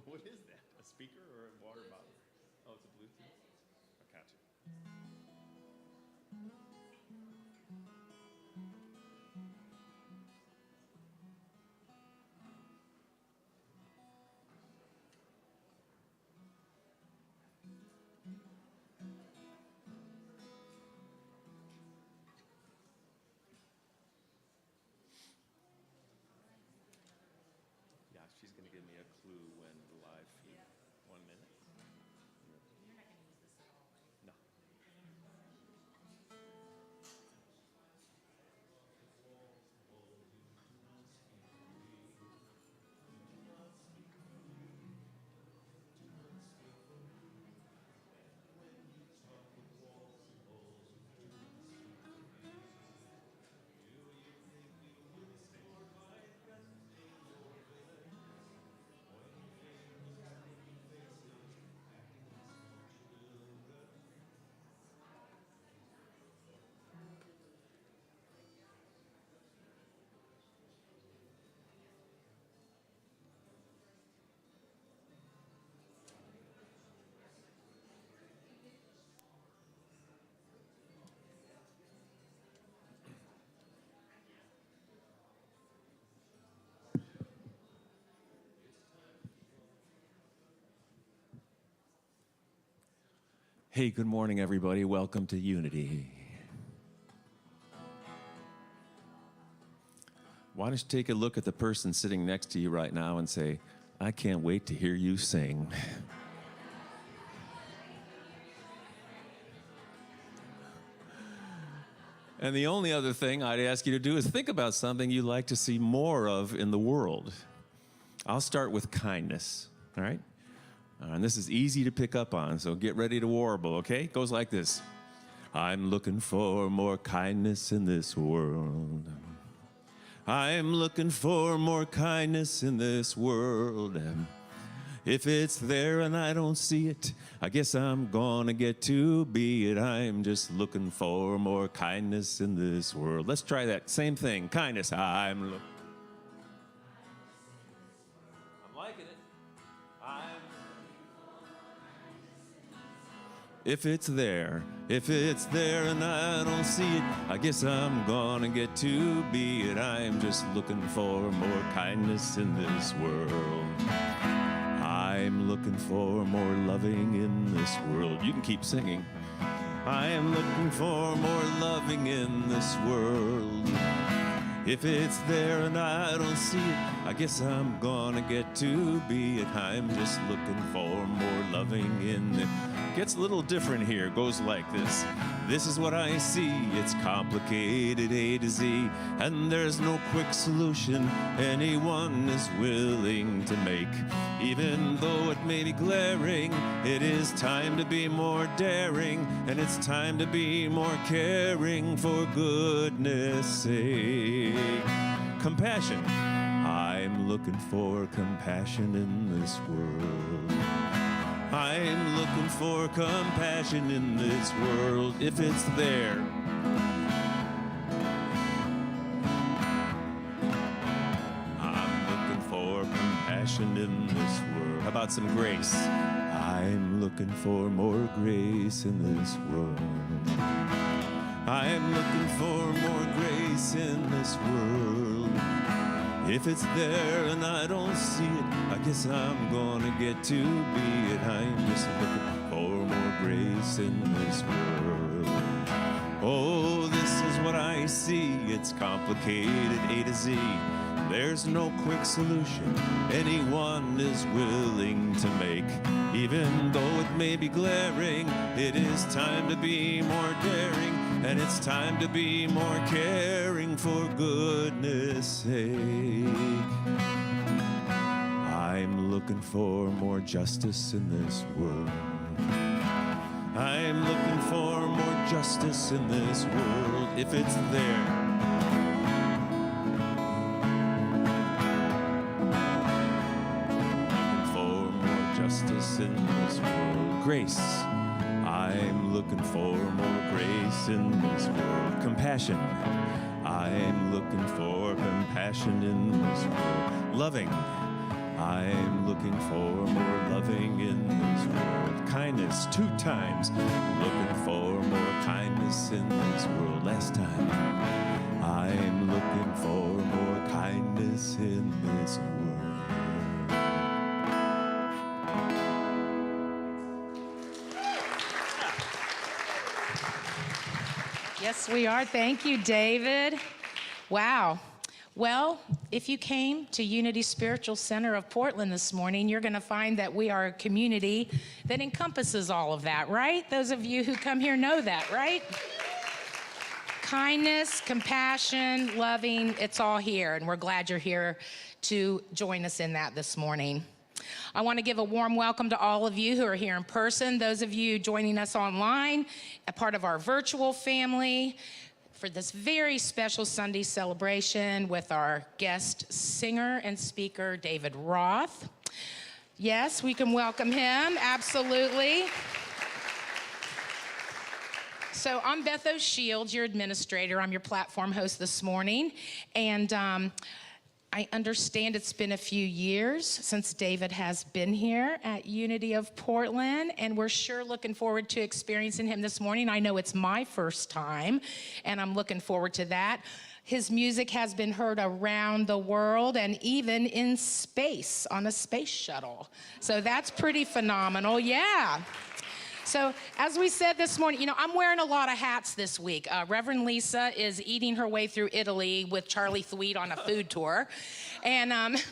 What is that? A speaker or a water bottle? Oh, it's a Bluetooth? I got you. Yeah, she's going to give me a clue when the live feed. 1 minute? No. Hey, good morning, everybody. Welcome to Unity. Why don't you take a look at the person sitting next to you right now and say, I can't wait to hear you sing. And the only other thing I'd ask you to do is think about something you'd like to see more of in the world. I'll start with kindness, all right? And this is easy to pick up on, so get ready to warble, okay? It goes like this. I'm looking for more kindness in this world. I'm looking for more kindness in this world. If it's there and I don't see it, I guess I'm gonna get to be it. I'm just looking for more kindness in this world. Let's try that same thing, kindness. I'm liking it. If it's there and I don't see it, I guess I'm gonna get to be it. I'm just looking for more kindness in this world. I'm looking for more loving in this world. You can keep singing. I am looking for more loving in this world. If it's there and I don't see it, I guess I'm gonna get to be it. I'm just looking for more loving in it. Gets a little different here. Goes like this. This is what I see. It's complicated A to Z, and there's no quick solution anyone is willing to make. Even though it may be glaring, it is time to be more daring, and it's time to be more caring for goodness sake. Compassion. I'm looking for compassion in this world. I'm looking for compassion in this world. If it's there, I'm looking for compassion in this world. How about some grace? I'm looking for more grace in this world. I'm looking for more grace in this world. If it's there and I don't see it, I guess I'm gonna get to be it. I'm just looking for more grace in this world. Oh, this is what I see. It's complicated A to Z. There's no quick solution anyone is willing to make. Even though it may be glaring, it is time to be more daring, and it's time to be more caring for goodness sake. I'm looking for more justice in this world. I'm looking for more justice in this world. If it's there, justice in this world. Grace. I'm looking for more grace in this world. Compassion. I'm looking for compassion in this world. Loving. I'm looking for more loving in this world. Kindness 2 times. Looking for more kindness in this world. Last time. I'm looking for more kindness in this world. Yes, we are. Thank you, David. Wow. Well, if you came to Unity Spiritual Center of Portland this morning, you're going to find that we are a community that encompasses all of that, right? Those of you who come here know that, right? Kindness, compassion, loving, it's all here, and we're glad you're here to join us in that this morning. I want to give a warm welcome to all of you who are here in person, those of you joining us online, a part of our virtual family, for this very special Sunday celebration with our guest singer and speaker, David Roth. Yes, we can welcome him, absolutely. So I'm Beth O'Shields, your administrator. I'm your platform host this morning. And I understand it's been a few years since David has been here at Unity of Portland, and we're sure looking forward to experiencing him this morning. I know it's my first time, and I'm looking forward to that. His music has been heard around the world and even in space on a space shuttle. So that's pretty phenomenal, yeah. So as we said this morning, you know, I'm wearing a lot of hats this week. Reverend Lisa is eating her way through Italy with Charlie Thweet on a food tour. And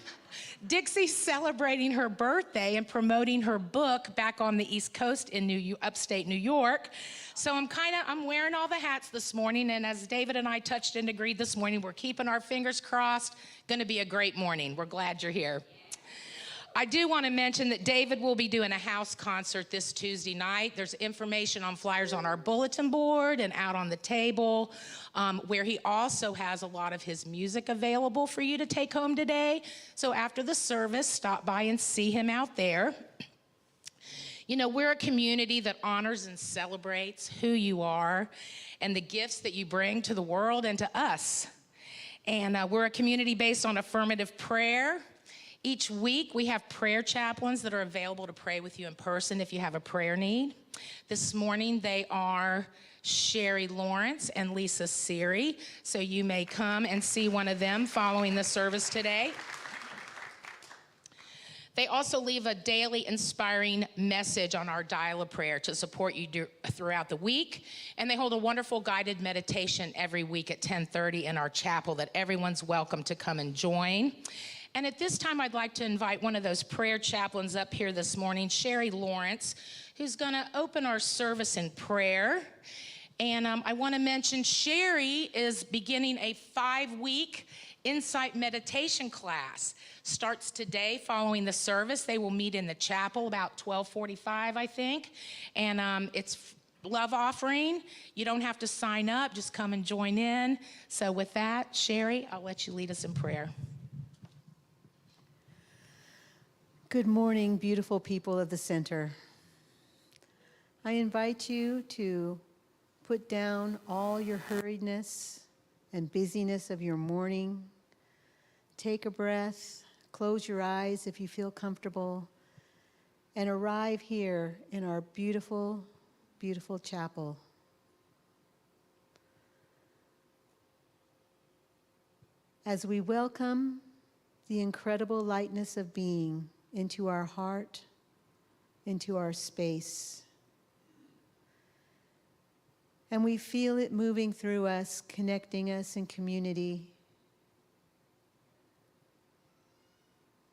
Dixie's celebrating her birthday and promoting her book back on the East Coast in upstate New York. So I'm wearing all the hats this morning, and as David and I touched and agreed this morning, we're keeping our fingers crossed. Gonna be a great morning. We're glad you're here. I do want to mention that David will be doing a house concert this Tuesday night. There's information on flyers on our bulletin board and out on the table, where he also has a lot of his music available for you to take home today. So after the service, stop by and see him out there. You know, we're a community that honors and celebrates who you are and the gifts that you bring to the world and to us. And we're a community based on affirmative prayer. Each week, we have prayer chaplains that are available to pray with you in person if you have a prayer need. This morning, they are Sherry Lawrence and Lisa Siri, so you may come and see one of them following the service today. They also leave a daily inspiring message on our dial of prayer to support you throughout the week. And they hold a wonderful guided meditation every week at 10:30 in our chapel that everyone's welcome to come and join. And at this time, I'd like to invite one of those prayer chaplains up here this morning, Sherry Lawrence, who's going to open our service in prayer. And I want to mention Sherry is beginning a 5-week insight meditation class. Starts today following the service. They will meet in the chapel about 12:45, I think. And it's love offering. You don't have to sign up. Just come and join in. So with that, Sherry, I'll let you lead us in prayer. Good morning, beautiful people of the center. I invite you to put down all your hurriedness and busyness of your morning. Take a breath, close your eyes if you feel comfortable, and arrive here in our beautiful, beautiful chapel. As we welcome the incredible lightness of being into our heart, into our space. And we feel it moving through us, connecting us in community,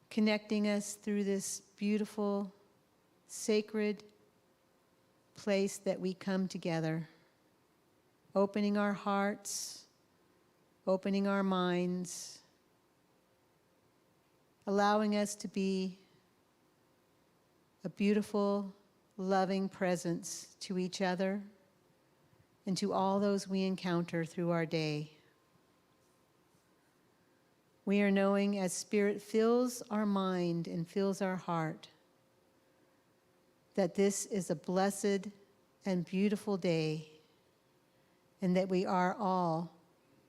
connecting us through this beautiful, sacred place that we come together, opening our hearts, opening our minds, allowing us to be a beautiful, loving presence to each other and to all those we encounter through our day. We are knowing as Spirit fills our mind and fills our heart that this is a blessed and beautiful day, and that we are all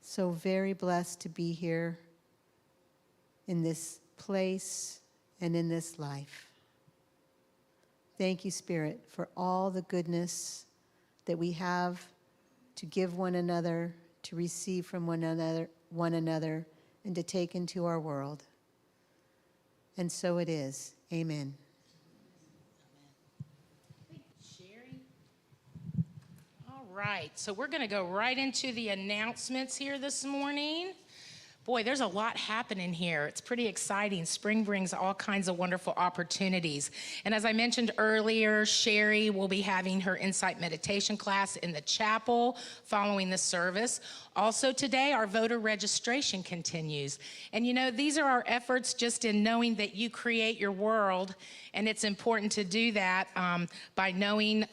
so very blessed to be here in this place, and in this life. Thank you, Spirit, for all the goodness that we have to give one another, to receive from one another, and to take into our world. And so it is. Amen. Sherry. All right, so we're going to go right into the announcements here this morning. Boy, there's a lot happening here. It's pretty exciting. Spring brings all kinds of wonderful opportunities. And as I mentioned earlier, Sherry will be having her Insight Meditation class in the chapel following the service. Also today, our voter registration continues. And you know, these are our efforts just in knowing that you create your world, and it's important to do that by knowing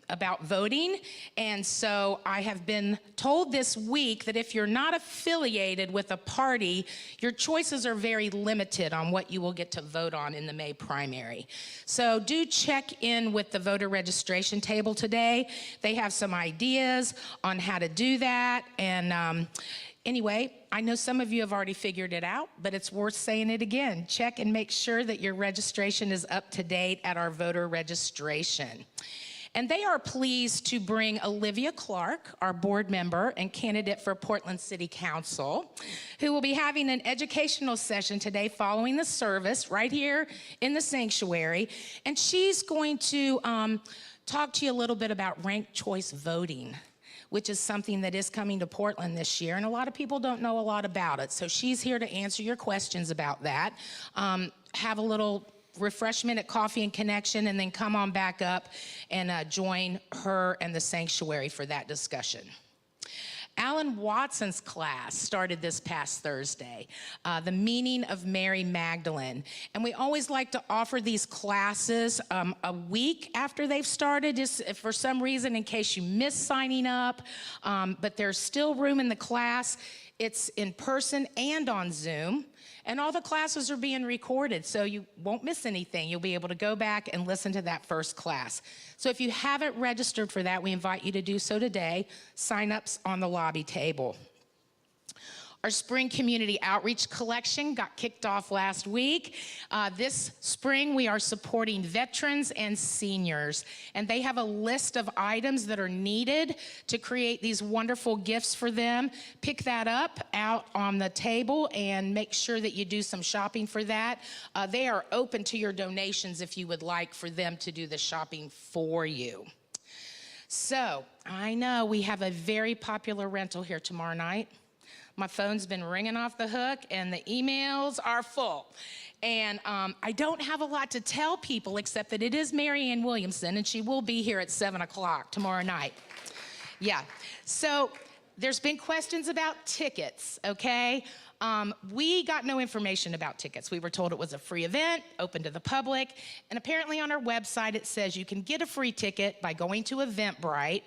about voting. And so I have been told this week that if you're not affiliated with a party, your choices are very limited on what you will get to vote on in the May primary. So do check in with the voter registration table today. They have some ideas on how to do that. And anyway, I know some of you have already figured it out, but it's worth saying it again. Check and make sure that your registration is up to date at our voter registration. And they are pleased to bring Olivia Clark, our board member and candidate for Portland City Council, who will be having an educational session today following the service right here in the sanctuary. And she's going to talk to you a little bit about ranked choice voting, which is something that is coming to Portland this year, and a lot of people don't know a lot about it. So she's here to answer your questions about that. Have a little refreshment at Coffee and Connection, and then come on back up and join her and the sanctuary for that discussion. Alan Watson's class started this past Thursday, The Meaning of Mary Magdalene. And we always like to offer these classes a week after they've started, just for some reason in case you miss signing up. But there's still room in the class. It's in person and on Zoom. And all the classes are being recorded, so you won't miss anything. You'll be able to go back and listen to that first class. So if you haven't registered for that, we invite you to do so today. Sign-ups on the lobby table. Our spring community outreach collection got kicked off last week. This spring, we are supporting veterans and seniors, and they have a list of items that are needed to create these wonderful gifts for them. Pick that up out on the table and make sure that you do some shopping for that. They are open to your donations if you would like for them to do the shopping for you. So, I know we have a very popular rental here tomorrow night. My phone's been ringing off the hook, and the emails are full. And I don't have a lot to tell people except that it is Mary Ann Williamson, and she will be here at 7 o'clock tomorrow night. Yeah, so there's been questions about tickets, okay? We got no information about tickets. We were told it was a free event, open to the public, and apparently on our website it says you can get a free ticket by going to Eventbrite.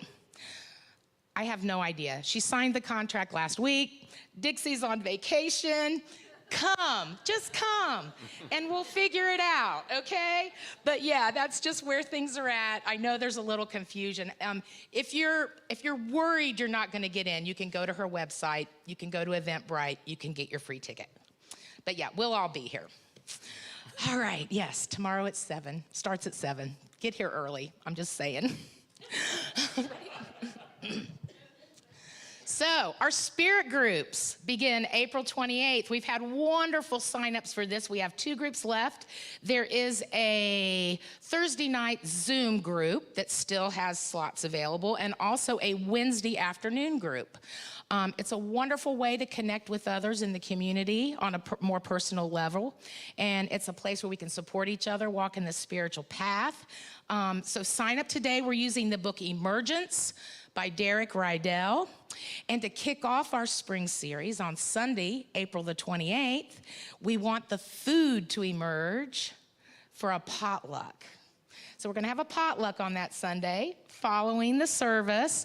I have no idea. She signed the contract last week. Dixie's on vacation. Come, just come, and we'll figure it out, okay? But yeah, that's just where things are at. I know there's a little confusion. If you're worried you're not gonna get in, you can go to her website, you can go to Eventbrite, you can get your free ticket. But yeah, we'll all be here. All right, yes, tomorrow at 7, starts at 7. Get here early, I'm just saying. So, our spirit groups begin April 28th. We've had wonderful signups for this. We have 2 groups left. There is a Thursday night Zoom group that still has slots available, and also a Wednesday afternoon group. It's a wonderful way to connect with others in the community on a more personal level, and it's a place where we can support each other, walk in the spiritual path. So sign up today. We're using the book Emergence by Derek Rydell. And to kick off our spring series on Sunday, April the 28th, we want the food to emerge for a potluck. So we're gonna have a potluck on that Sunday following the service.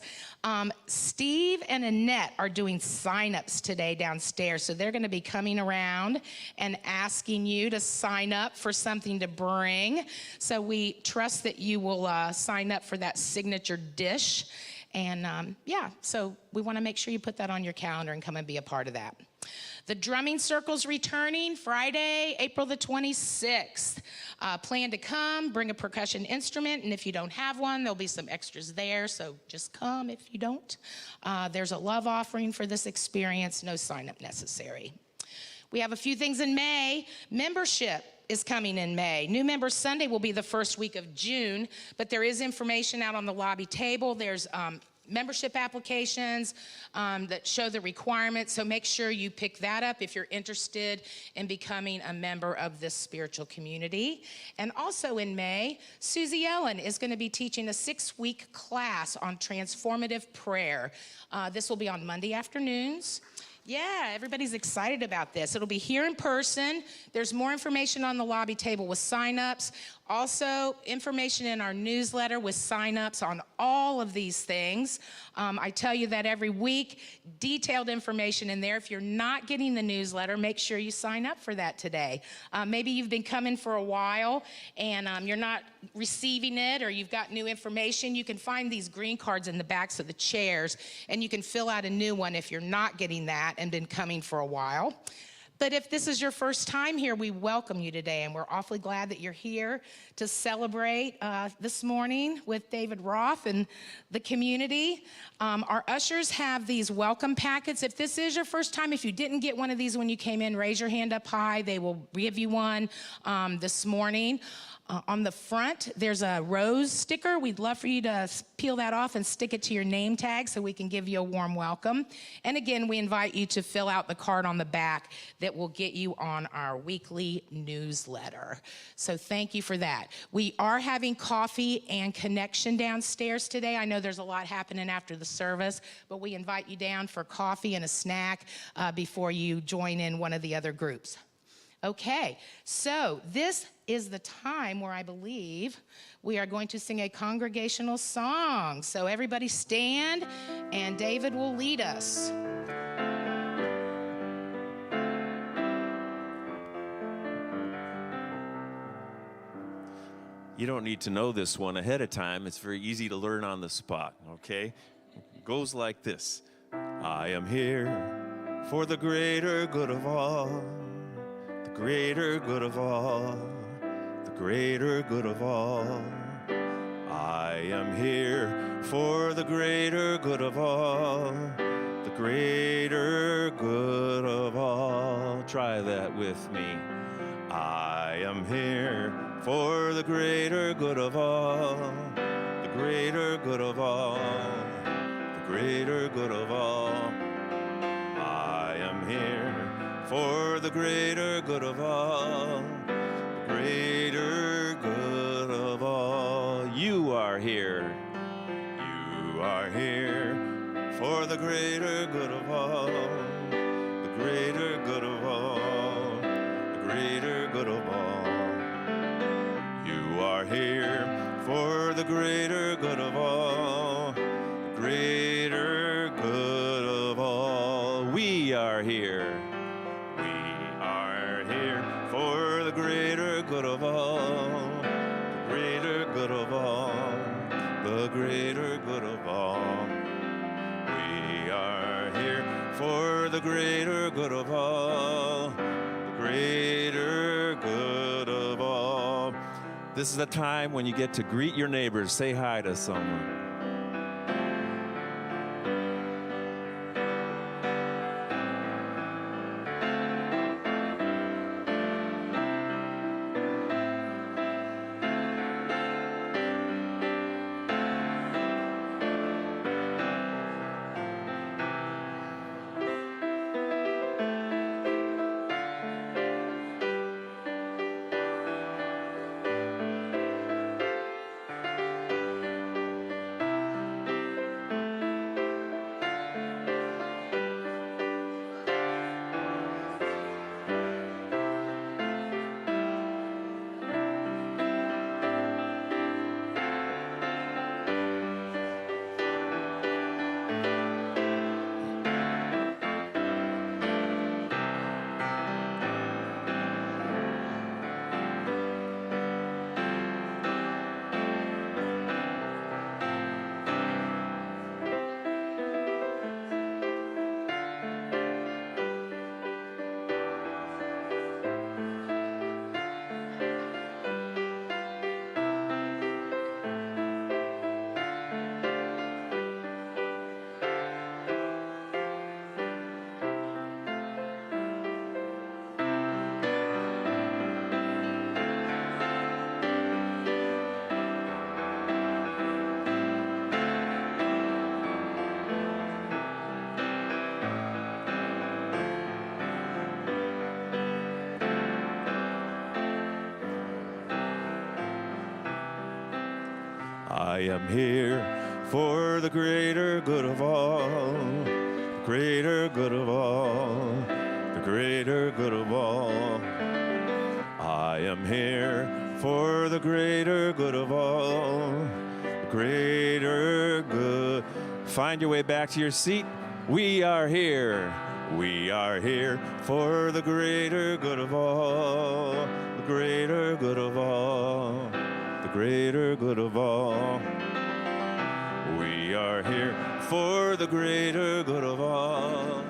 Steve and Annette are doing sign-ups today downstairs, so they're gonna be coming around and asking you to sign up for something to bring. So we trust that you will sign up for that signature dish. And yeah, so we want to make sure you put that on your calendar and come and be a part of that. The drumming circle's returning Friday, April the 26th. Plan to come, bring a percussion instrument, and if you don't have one, there'll be some extras there, so just come if you don't. There's a love offering for this experience, no sign-up necessary. We have a few things in May. Membership is coming in May. New Member Sunday will be the first week of June, but there is information out on the lobby table. There's membership applications that show the requirements, so make sure you pick that up if you're interested in becoming a member of this spiritual community. And also in May, Susie Ellen is going to be teaching a 6-week class on transformative prayer. This will be on Monday afternoons. Yeah, everybody's excited about this. It'll be here in person. There's more information on the lobby table with signups. Also, information in our newsletter with signups on all of these things. I tell you that every week, detailed information in there. If you're not getting the newsletter, make sure you sign up for that today. Maybe you've been coming for a while and you're not receiving it, or you've got new information. You can find these green cards in the backs of the chairs, and you can fill out a new one if you're not getting that and been coming for a while. But if this is your first time here, we welcome you today, and we're awfully glad that you're here to celebrate this morning with David Roth and the community. Our ushers have these welcome packets. If this is your first time, if you didn't get one of these when you came in, raise your hand up high. They will give you one this morning. On the front, there's a rose sticker. We'd love for you to peel that off and stick it to your name tag so we can give you a warm welcome. And again, we invite you to fill out the card on the back that will get you on our weekly newsletter. So thank you for that. We are having coffee and connection downstairs today. I know there's a lot happening after the service, but we invite you down for coffee and a snack before you join in one of the other groups. Okay, so this is the time where I believe we are going to sing a congregational song. So everybody stand, and David will lead us. You don't need to know this one ahead of time. It's very easy to learn on the spot, okay? It goes like this. I am here for the greater good of all. The greater good of all, the greater good of all. I am here for the greater good of all, the greater good of all. Try that with me. I am here for the greater good of all, the greater good of all, the greater good of all. I am here for the greater good of all, the greater good of all. You are here. You are here for the greater good of all, the greater good of all, the greater good of all. You are here for the greater good of all, the greater good of all. We are here. For the greater good of all, the greater good of all, the greater good of all. We are here for the greater good of all, the greater good of all. This is a time when you get to greet your neighbors, say hi to someone. I am here for the greater good of all, the greater good of all, the greater good of all. I am here for the greater good of all, the greater good. Find your way back to your seat. We are here. We are here for the greater good of all, the greater good of all, the greater good of all. We are here for the greater good of all,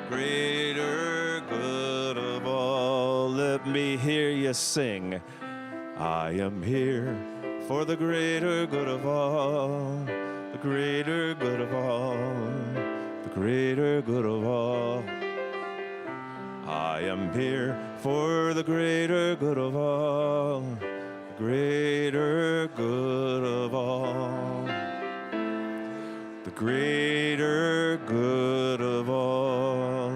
greater good of all. Let me hear you sing. I am here for the greater good of all, the greater good of all, the greater good of all. I am here for the greater good of all, the greater good of all, the greater good of all,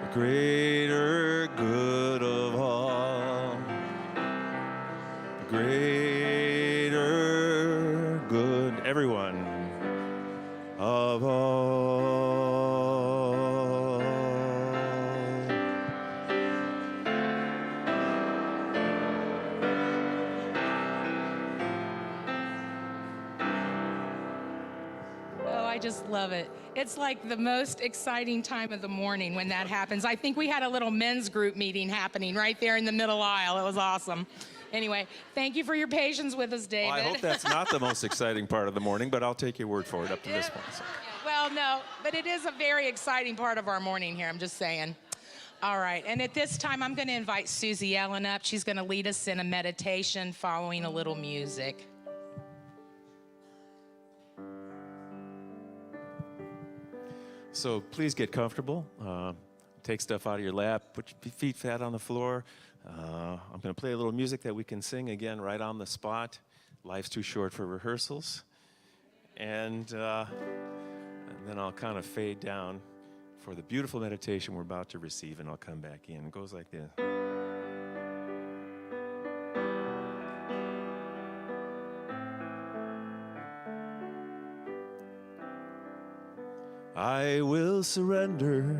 the greater good of all, the greater good, everyone, of all. Oh, I just love it. It's like the most exciting time of the morning when that happens. I think we had a little men's group meeting happening right there in the middle aisle. It was awesome. Anyway, thank you for your patience with us, David. Well, I hope that's not the most exciting part of the morning, but I'll take your word for it up to this point. So. Well, no, but it is a very exciting part of our morning here, I'm just saying. All right, and at this time, I'm going to invite Susie Ellen up. She's going to lead us in a meditation following a little music. So please get comfortable. Take stuff out of your lap. Put your feet flat on the floor. I'm going to play a little music that we can sing again right on the spot. Life's too short for rehearsals. And then I'll kind of fade down for the beautiful meditation we're about to receive, and I'll come back in. It goes like this. I will surrender,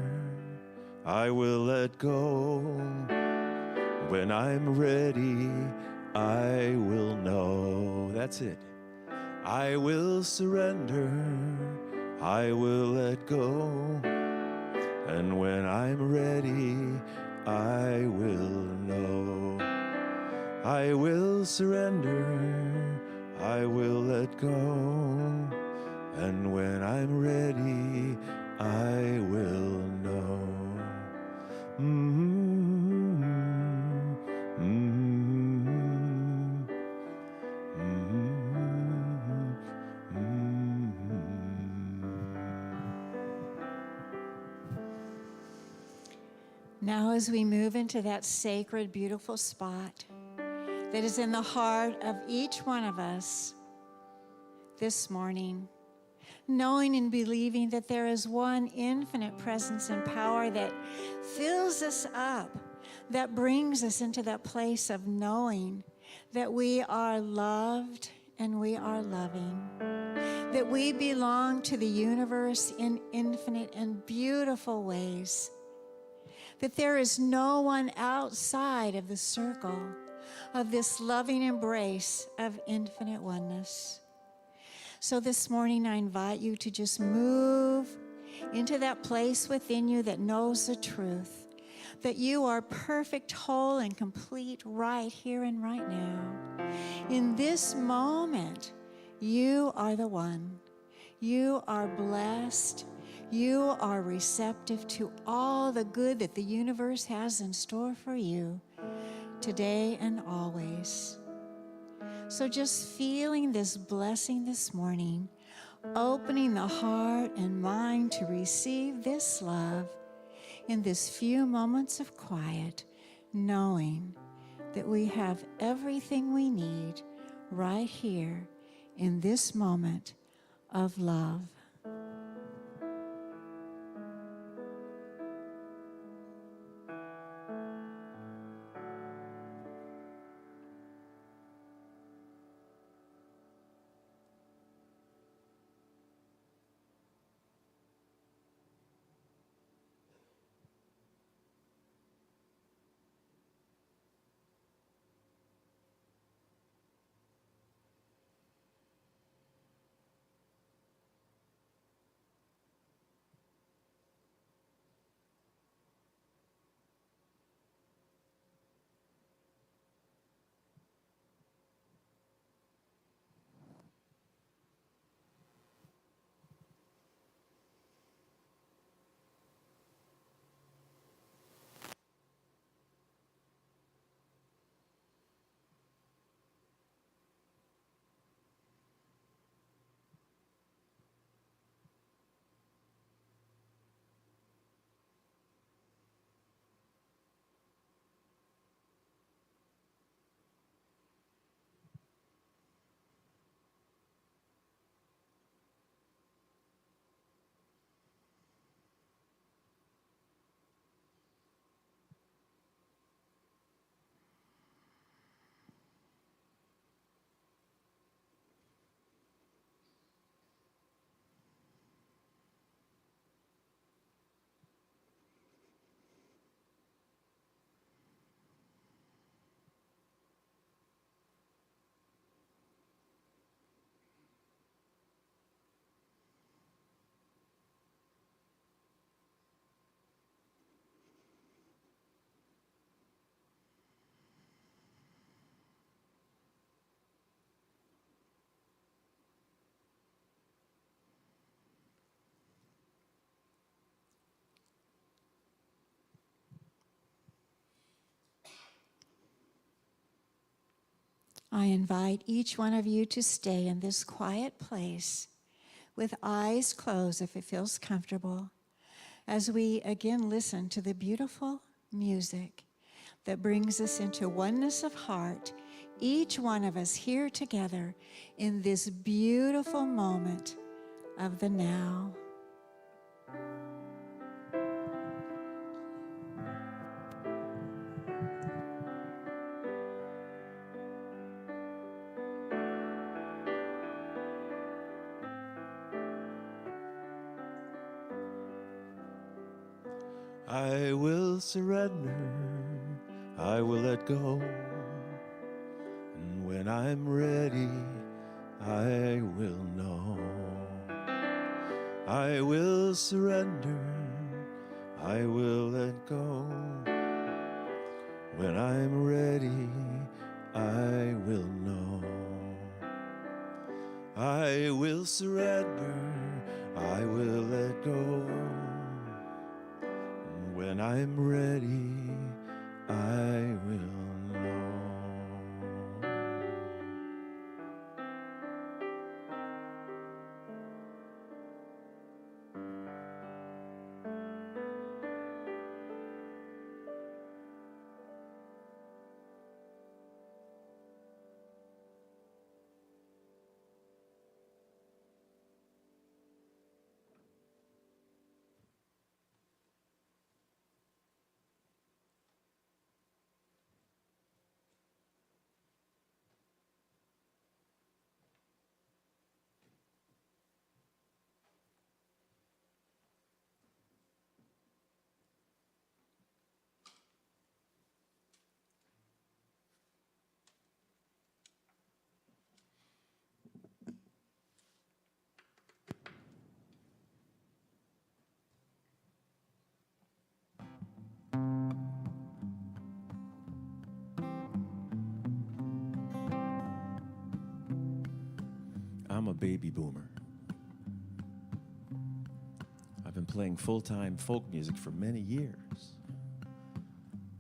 I will let go. When I'm ready, I will know. That's it. I will surrender, I will let go. And when I'm ready, I will know. I will surrender, I will let go. And when I'm ready, I will know. Mm-hmm. Mm-hmm. Now, as we move into that sacred, beautiful spot that is in the heart of each one of us this morning, knowing and believing that there is one infinite presence and power that fills us up, that brings us into that place of knowing that we are loved and we are loving, that we belong to the universe in infinite and beautiful ways, that there is no one outside of the circle of this loving embrace of infinite oneness. So this morning, I invite you to just move into that place within you that knows the truth, that you are perfect, whole, and complete right here and right now. In this moment, you are the one. You are blessed. You are receptive to all the good that the universe has in store for you today and always. So just feeling this blessing this morning, opening the heart and mind to receive this love in this few moments of quiet, knowing that we have everything we need right here in this moment of love. I invite each one of you to stay in this quiet place with eyes closed if it feels comfortable, as we again listen to the beautiful music that brings us into oneness of heart, each one of us here together in this beautiful moment of the now. I will surrender, I will let go. And when I'm ready, I will know. I will surrender, I will let go. When I'm ready, I will know. I will surrender, I will let go. When I'm ready, I will know. I'm a baby boomer. I've been playing full-time folk music for many years.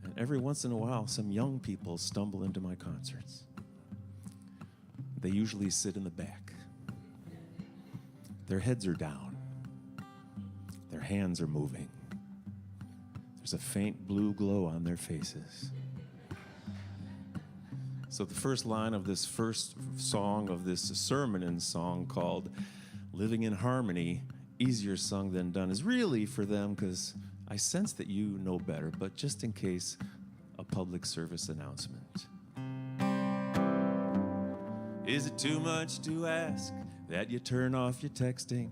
And every once in a while, some young people stumble into my concerts. They usually sit in the back. Their heads are down. Their hands are moving. There's a faint blue glow on their faces. So the first line of this first song of this sermon and song called Living in Harmony, easier sung than done, is really for them because I sense that you know better, but just in case, a public service announcement. Is it too much to ask that you turn off your texting?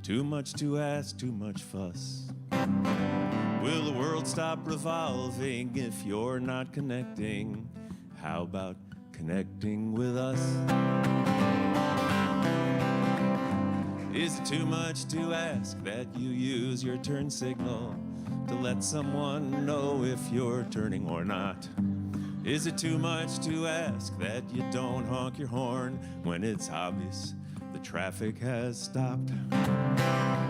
Too much to ask, too much fuss. Will the world stop revolving if you're not connecting? How about connecting with us? Is it too much to ask that you use your turn signal to let someone know if you're turning or not? Is it too much to ask that you don't honk your horn when it's obvious the traffic has stopped?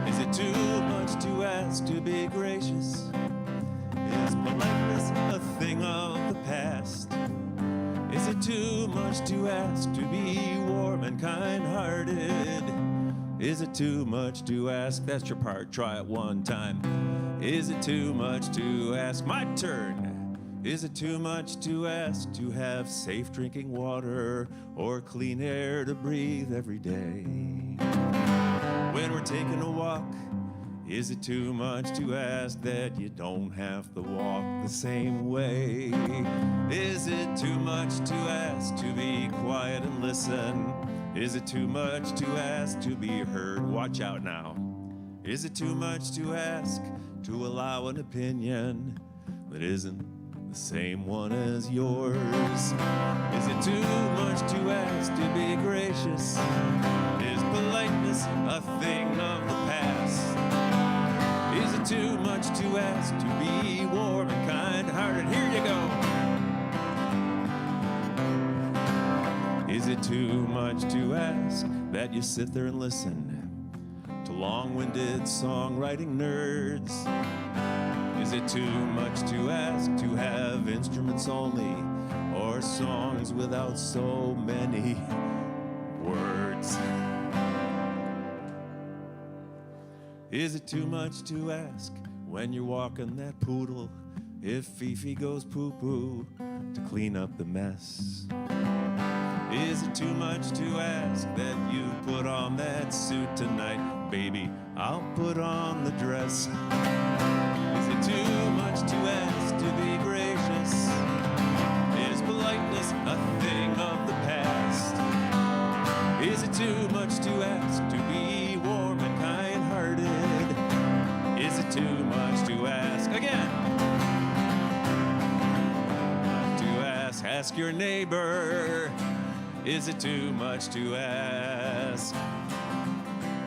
Is it too much to ask to be gracious? Is politeness a thing of the past? Is it too much to ask to be warm and kind-hearted? Is it too much to ask? That's your part. Try it one time. Is it too much to ask? My turn. Is it too much to ask to have safe drinking water or clean air to breathe every day? When we're taking a walk, is it too much to ask that you don't have to walk the same way? Is it too much to ask to be quiet and listen? Is it too much to ask to be heard? Watch out now. Is it too much to ask to allow an opinion that isn't the same one as yours? Is it too much to ask to be gracious? Is politeness a thing of the past? Is it too much to ask to be warm and kind-hearted? Here you go. Is it too much to ask that you sit there and listen to long-winded songwriting nerds? Is it too much to ask to have instruments only or our songs without so many words. Is it too much to ask when you're walking that poodle if Fifi goes poo-poo to clean up the mess? Is it too much to ask that you put on that suit tonight? Baby, I'll put on the dress. Is it too much to ask to be gracious? Is politeness a thing of the past? Is it too much to ask to be warm and kind-hearted? Is it too much to ask again? To ask your neighbor. Is it too much to ask?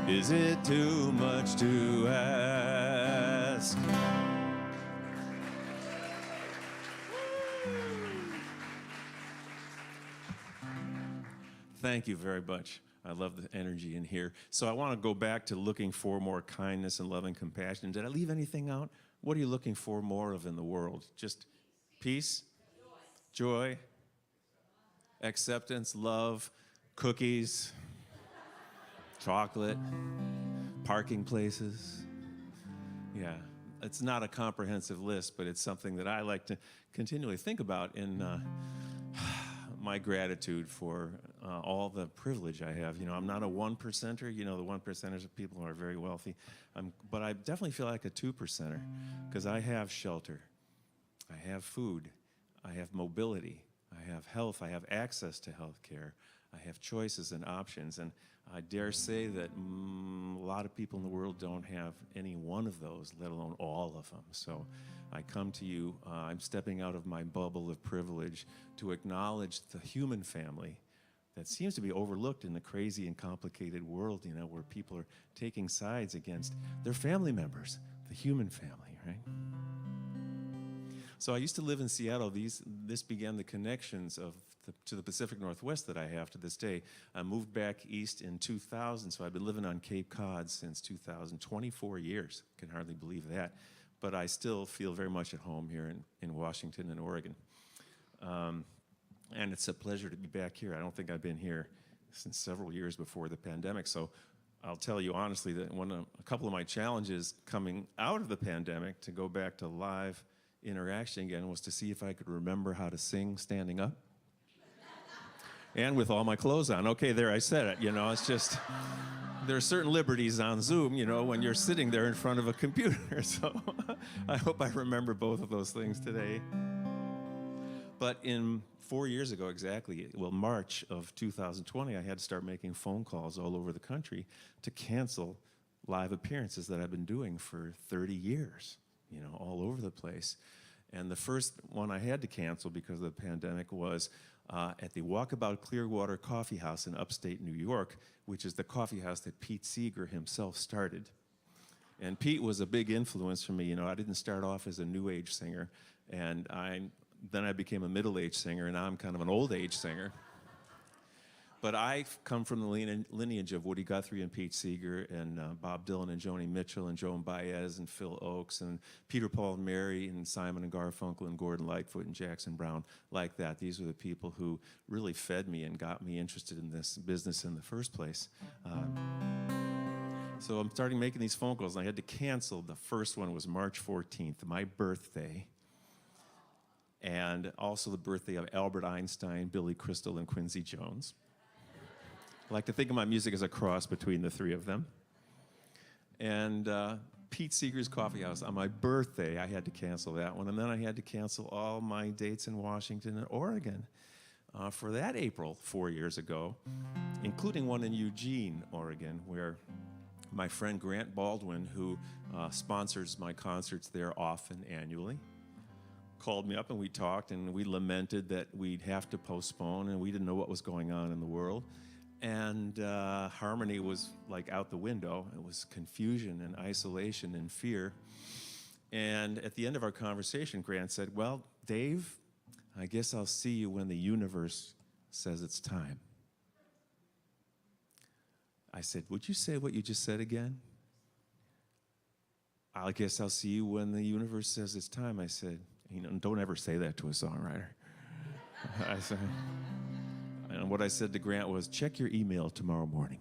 Is it too much to ask? Thank you very much. I love the energy in here. So I want to go back to looking for more kindness and love and compassion. Did I leave anything out? What are you looking for more of in the world? Just peace? Joy? Acceptance, love, cookies, chocolate, parking places. Yeah, it's not a comprehensive list, but it's something that I like to continually think about in my gratitude for all the privilege I have. You know, I'm not a 1%er. You know, the 1%ers are people who are very wealthy. But I definitely feel like a 2%er because I have shelter. I have food. I have mobility. I have health. I have access to health care. I have choices and options. And I dare say that a lot of people in the world don't have any one of those, let alone all of them. So I come to you, I'm stepping out of my bubble of privilege to acknowledge the human family that seems to be overlooked in the crazy and complicated world, you know, where people are taking sides against their family members, the human family, right? So I used to live in Seattle. This began the connections to the Pacific Northwest that I have to this day. I moved back east in 2000, so I've been living on Cape Cod since 2000, 24 years. Can hardly believe that. But I still feel very much at home here in Washington and Oregon. And it's a pleasure to be back here. I don't think I've been here since several years before the pandemic. So I'll tell you honestly that a couple of my challenges coming out of the pandemic to go back to live interaction again was to see if I could remember how to sing standing up and with all my clothes on. Okay, there, I said it. You know, it's just, there are certain liberties on Zoom, you know, when you're sitting there in front of a computer. So I hope I remember both of those things today. But 4 years ago exactly, well, March of 2020, I had to start making phone calls all over the country to cancel live appearances that I've been doing for 30 years. You know, all over the place. And the first one I had to cancel because of the pandemic was at the Walkabout Clearwater Coffee House in upstate New York, which is the coffee house that Pete Seeger himself started. And Pete was a big influence for me. You know, I didn't start off as a new age singer, and then I became a middle age singer, and now I'm kind of an old age singer. But I come from the lineage of Woody Guthrie and Pete Seeger and Bob Dylan and Joni Mitchell and Joan Baez and Phil Oakes and Peter, Paul and Mary and Simon and Garfunkel and Gordon Lightfoot and Jackson Browne, like that. These are the people who really fed me and got me interested in this business in the first place. So I'm starting making these phone calls, and I had to cancel. The first one was March 14th, my birthday, and also the birthday of Albert Einstein, Billy Crystal, and Quincy Jones. I like to think of my music as a cross between the three of them. And Pete Seeger's Coffee House, on my birthday, I had to cancel that one. And then I had to cancel all my dates in Washington and Oregon for that April 4 years ago, including one in Eugene, Oregon, where my friend Grant Baldwin, who sponsors my concerts there often annually, called me up and we talked and we lamented that we'd have to postpone and we didn't know what was going on in the world. And harmony was like out the window. It was confusion and isolation and fear. And at the end of our conversation, Grant said, well, Dave, I guess I'll see you when the universe says it's time. I said, would you say what you just said again? I guess I'll see you when the universe says it's time. I said, you know, don't ever say that to a songwriter. I said, and what I said to Grant was, check your email tomorrow morning.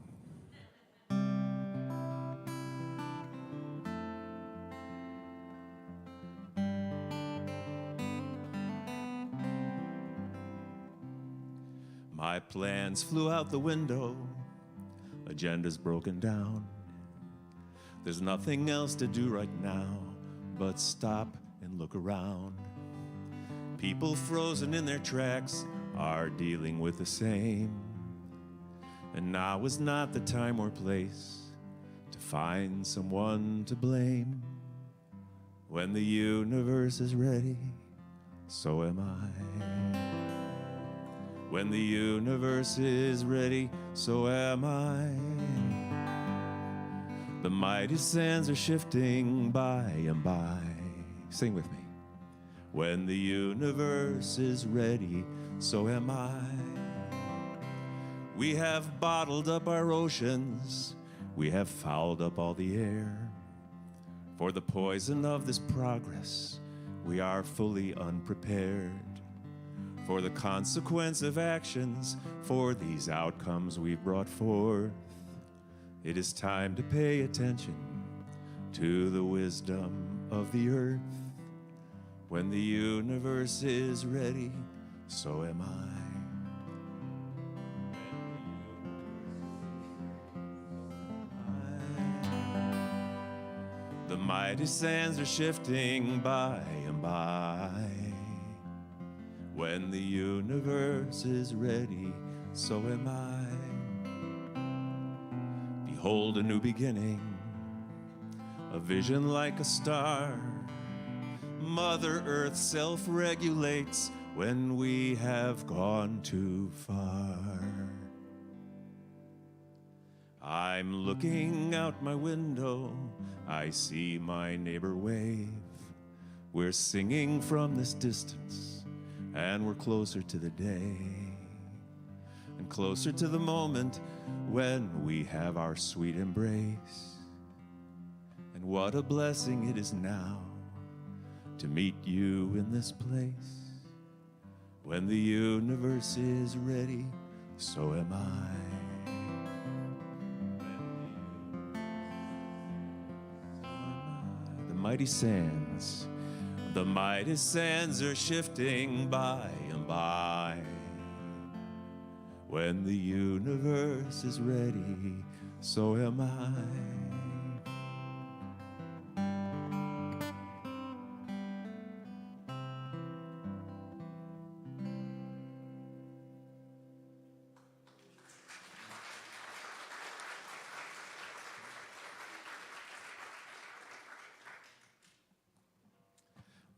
My plans flew out the window, agenda's broken down. There's nothing else to do right now but stop and look around. People frozen in their tracks are dealing with the same. And now is not the time or place to find someone to blame. When the universe is ready, so am I. When the universe is ready, so am I. The mighty sands are shifting by and by. Sing with me. When the universe is ready, so am I. We have bottled up our oceans, we have fouled up all the air. For the poison of this progress, we are fully unprepared. For the consequence of actions, for these outcomes we've brought forth, it is time to pay attention to the wisdom of the earth. When the universe is ready, so am I. The mighty sands are shifting by and by. When the universe is ready, so am I. Behold a new beginning, a vision like a star. Mother Earth self-regulates when we have gone too far. I'm looking out my window, I see my neighbor wave. We're singing from this distance, and we're closer to the day, and closer to the moment when we have our sweet embrace. And what a blessing it is now to meet you in this place. When the universe is ready, so am I. The mighty sands are shifting by and by. When the universe is ready, so am I.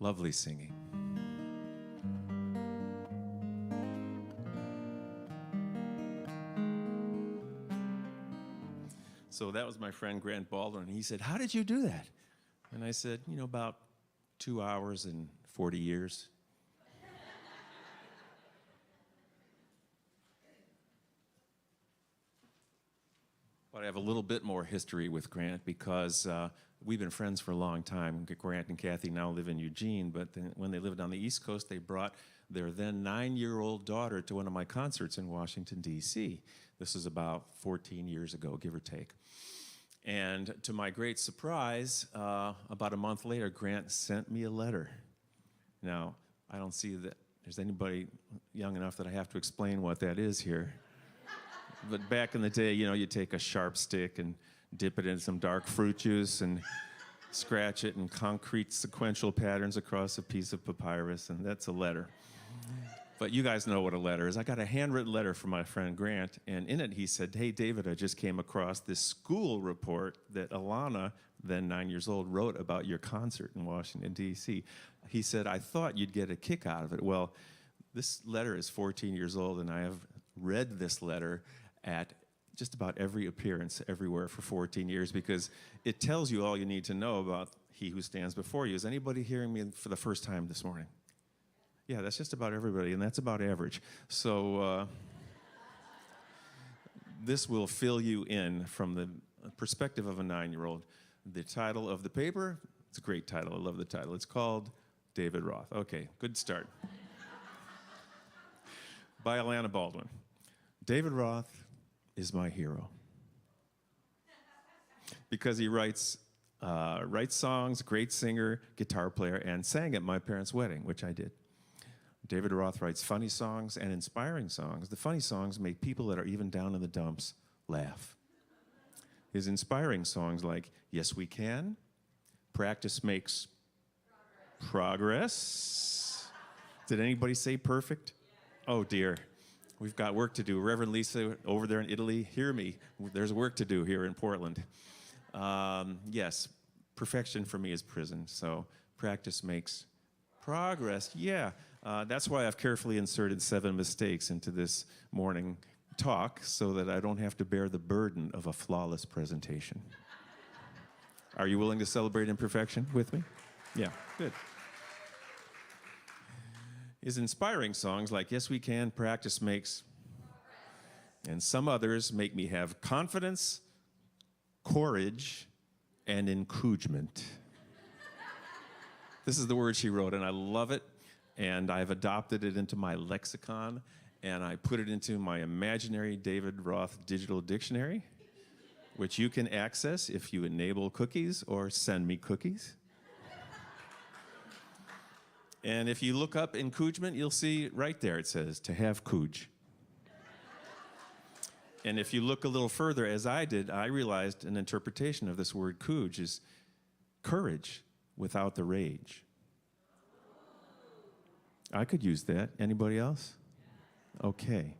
Lovely singing. So that was my friend Grant Baldwin. He said, "How did you do that?" And I said, about 2 hours and 40 years. But I have a little bit more history with Grant because we've been friends for a long time. Grant and Kathy now live in Eugene, but when they lived on the East Coast, they brought their then 9-year-old daughter to one of my concerts in Washington, D.C. This is about 14 years ago, give or take. And to my great surprise, about a month later, Grant sent me a letter. Now, I don't see that there's anybody young enough that I have to explain what that is here. But back in the day, you take a sharp stick and dip it in some dark fruit juice and scratch it in concrete sequential patterns across a piece of papyrus, and that's a letter. But you guys know what a letter is. I got a handwritten letter from my friend Grant, and in it he said, "Hey, David, I just came across this school report that Alana, then 9 years old, wrote about your concert in Washington, D.C. He said, I thought you'd get a kick out of it." Well, this letter is 14 years old, and I have read this letter at just about every appearance everywhere for 14 years because it tells you all you need to know about he who stands before you. Is anybody hearing me for the first time this morning? Yeah, that's just about everybody, and that's about average. So this will fill you in from the perspective of a 9-year-old. The title of the paper, it's a great title. I love the title. It's called David Roth. Okay, good start. by Alana Baldwin. David Roth is my hero because he writes songs, great singer, guitar player, and sang at my parents' wedding, which I did. David Roth writes funny songs and inspiring songs. The funny songs make people that are even down in the dumps laugh. His inspiring songs like Yes We Can, Practice Makes Progress. Did anybody say perfect? Oh dear, we've got work to do. Reverend Lisa over there in Italy, hear me. There's work to do here in Portland. Yes, perfection for me is prison, so practice makes progress. Yeah, that's why I've carefully inserted 7 mistakes into this morning talk so that I don't have to bear the burden of a flawless presentation. Are you willing to celebrate imperfection with me? Yeah, good. His inspiring songs like Yes We Can, Practice Makes, and some others make me have confidence, courage, and encouragement. This is the word she wrote, and I love it, and I've adopted it into my lexicon, and I put it into my imaginary David Roth digital dictionary, which you can access if you enable cookies or send me cookies. And if you look up encouragement, you'll see right there it says, to have cooj. And if you look a little further, as I did, I realized an interpretation of this word cooj is courage without the rage. I could use that. Anybody else? Okay.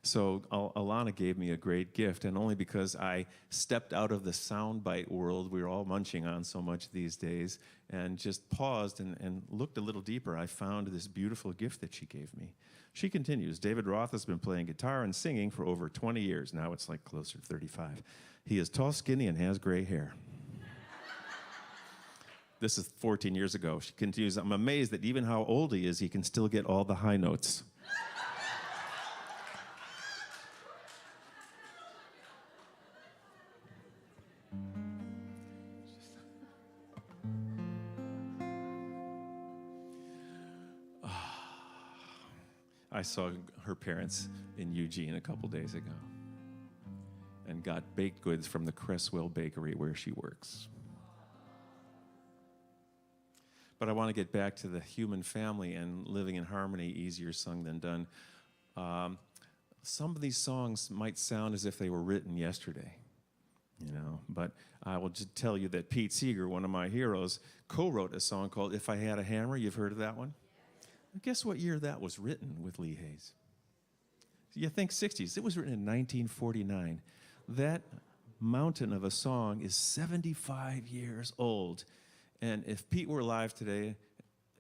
So Alana gave me a great gift, and only because I stepped out of the soundbite world we're all munching on so much these days and just paused and looked a little deeper, I found this beautiful gift that she gave me. She continues, David Roth has been playing guitar and singing for over 20 years. Now it's like closer to 35. He is tall, skinny, and has gray hair. This is 14 years ago. She continues, I'm amazed that even how old he is, he can still get all the high notes. I saw her parents in Eugene a couple days ago and got baked goods from the Cresswell Bakery where she works. But I want to get back to the human family and living in harmony, easier sung than done. Some of these songs might sound as if they were written yesterday, but I will just tell you that Pete Seeger, one of my heroes, co-wrote a song called If I Had a Hammer. You've heard of that one? Guess what year that was written with Lee Hayes? You think 60s. It was written in 1949. That mountain of a song is 75 years old. And if Pete were alive today,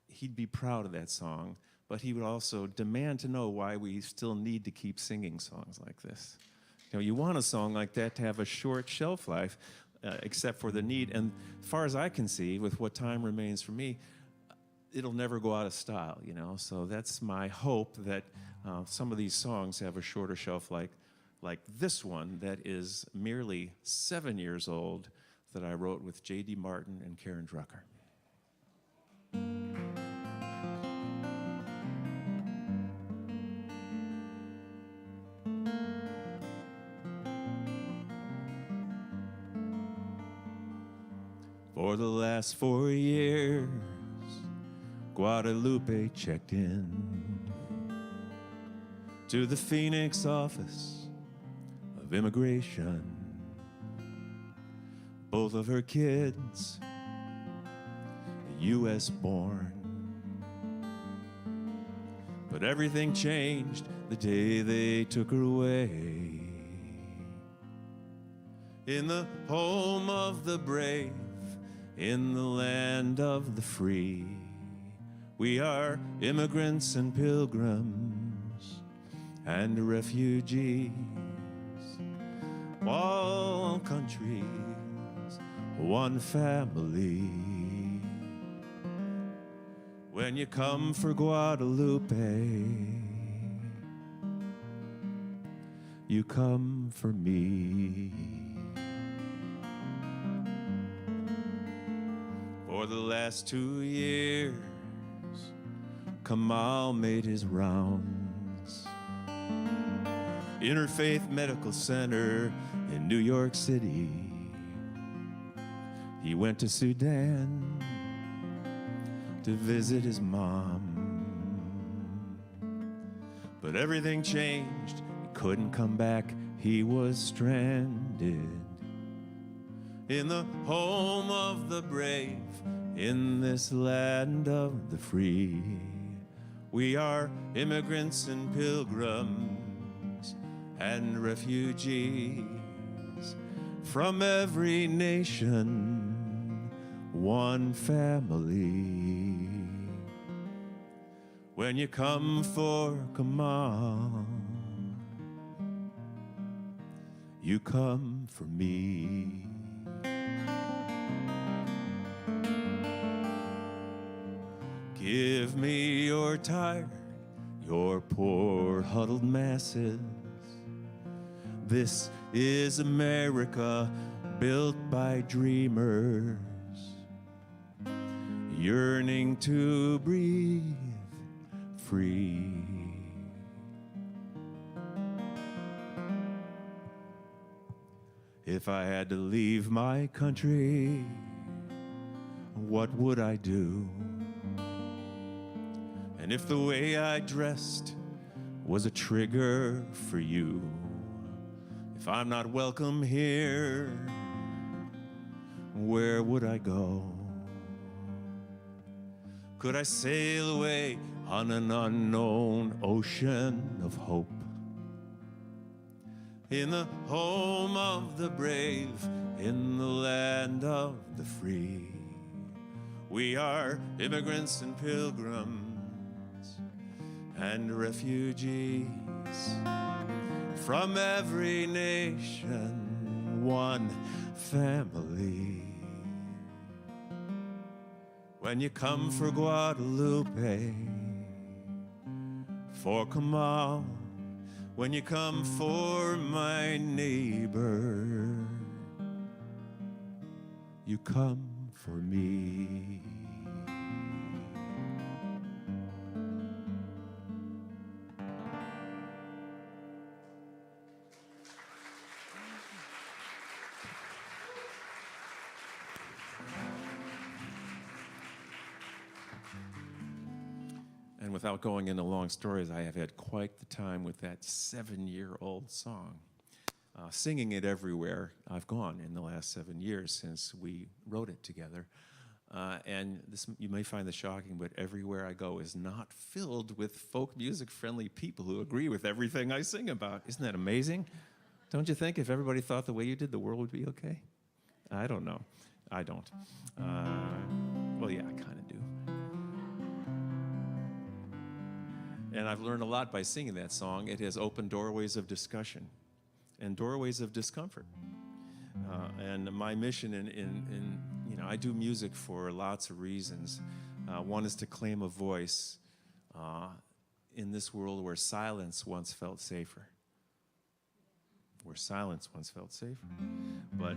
he'd be proud of that song, but he would also demand to know why we still need to keep singing songs like this. You want a song like that to have a short shelf life, except for the need. And as far as I can see, with what time remains for me, it'll never go out of style, So that's my hope, that some of these songs have a shorter shelf life, like this one that is merely 7 years old, that I wrote with J.D. Martin and Karen Drucker. For the last 4 years, Guadalupe checked in to the Phoenix office of immigration. Both of her kids, U.S. born. But everything changed the day they took her away. In the home of the brave, in the land of the free, we are immigrants and pilgrims and refugees. All countries, one family. When you come for Guadalupe, you come for me. For the last 2 years, Kamal made his rounds Interfaith Medical Center in New York City. He went to Sudan to visit his mom. But everything changed. He couldn't come back. He was stranded in the home of the brave, in this land of the free. We are immigrants and pilgrims and refugees from every nation, one family. When you come for Kamal, you come for me. Give me your tired, your poor huddled masses. This is America built by dreamers, yearning to breathe free. If I had to leave my country, what would I do? And if the way I dressed was a trigger for you, if I'm not welcome here, where would I go? Could I sail away on an unknown ocean of hope? In the home of the brave, in the land of the free. We are immigrants and pilgrims and refugees from every nation, one family. When you come for Guadalupe, for Kamal, when you come for my neighbor, you come for me. And without going into long stories, I have had quite the time with that 7-year-old song. Singing it everywhere I've gone in the last 7 years since we wrote it together. And this, you may find this shocking, but everywhere I go is not filled with folk music-friendly people who agree with everything I sing about. Isn't that amazing? Don't you think if everybody thought the way you did, the world would be okay? I don't know. I don't. Well, yeah, I kind of do. And I've learned a lot by singing that song. It has opened doorways of discussion and doorways of discomfort. And my mission in you know, I do music for lots of reasons. One is to claim a voice in this world where silence once felt safer. Where silence once felt safer. But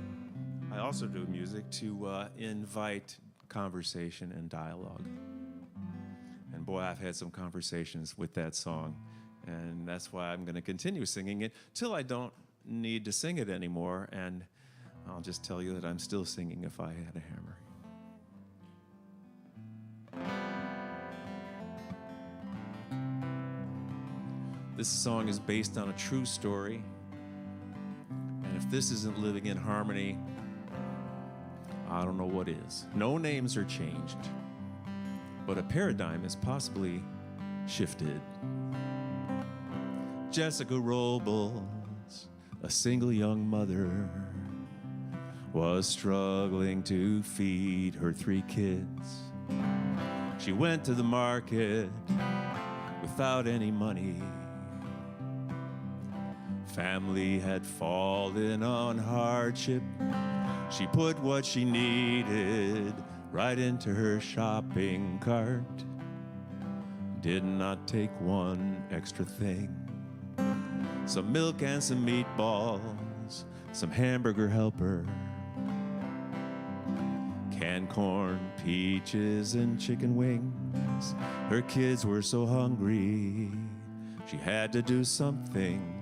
I also do music to invite conversation and dialogue. And boy, I've had some conversations with that song. And that's why I'm going to continue singing it till I don't need to sing it anymore. And I'll just tell you that I'm still singing If I Had a Hammer. This song is based on a true story. And if this isn't living in harmony, I don't know what is. No names are changed, but a paradigm is possibly shifted. Jessica Robles, a single young mother, was struggling to feed her 3 kids. She went to the market without any money. Family had fallen on hardship. She put what she needed right into her shopping cart. Did not take one extra thing. Some milk and some meatballs, some hamburger helper, canned corn, peaches, and chicken wings. Her kids were so hungry, she had to do something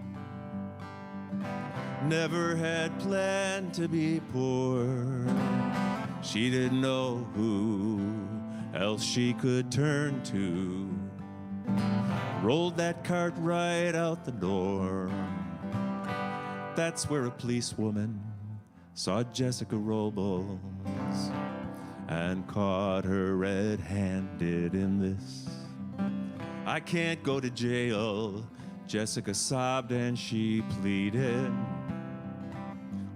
never had planned to be poor. She didn't know who else she could turn to. Rolled that cart right out the door. That's where a policewoman saw Jessica Robles and caught her red-handed in this. I can't go to jail, Jessica sobbed and she pleaded.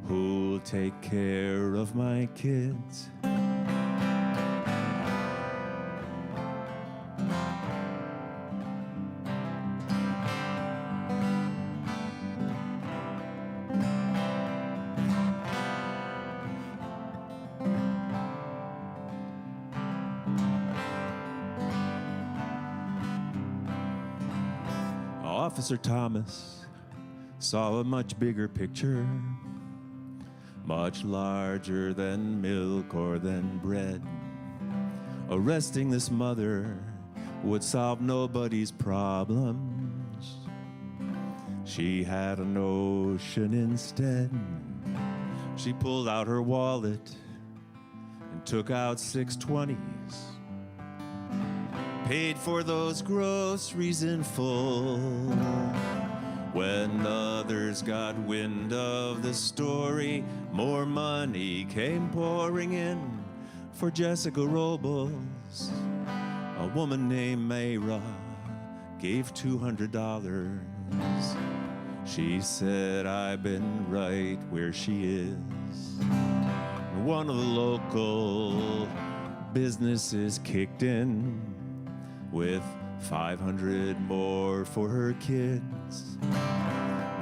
Who'll take care of my kids? Officer Thomas saw a much bigger picture, much larger than milk or than bread. Arresting this mother would solve nobody's problems. She had a notion instead. She pulled out her wallet and took out 620s. Paid for those groceries in full. When others got wind of the story, more money came pouring in for Jessica Robles. A woman named Mayra gave $200. She said, I've been right where she is. One of the local businesses kicked in with 500 more for her kids.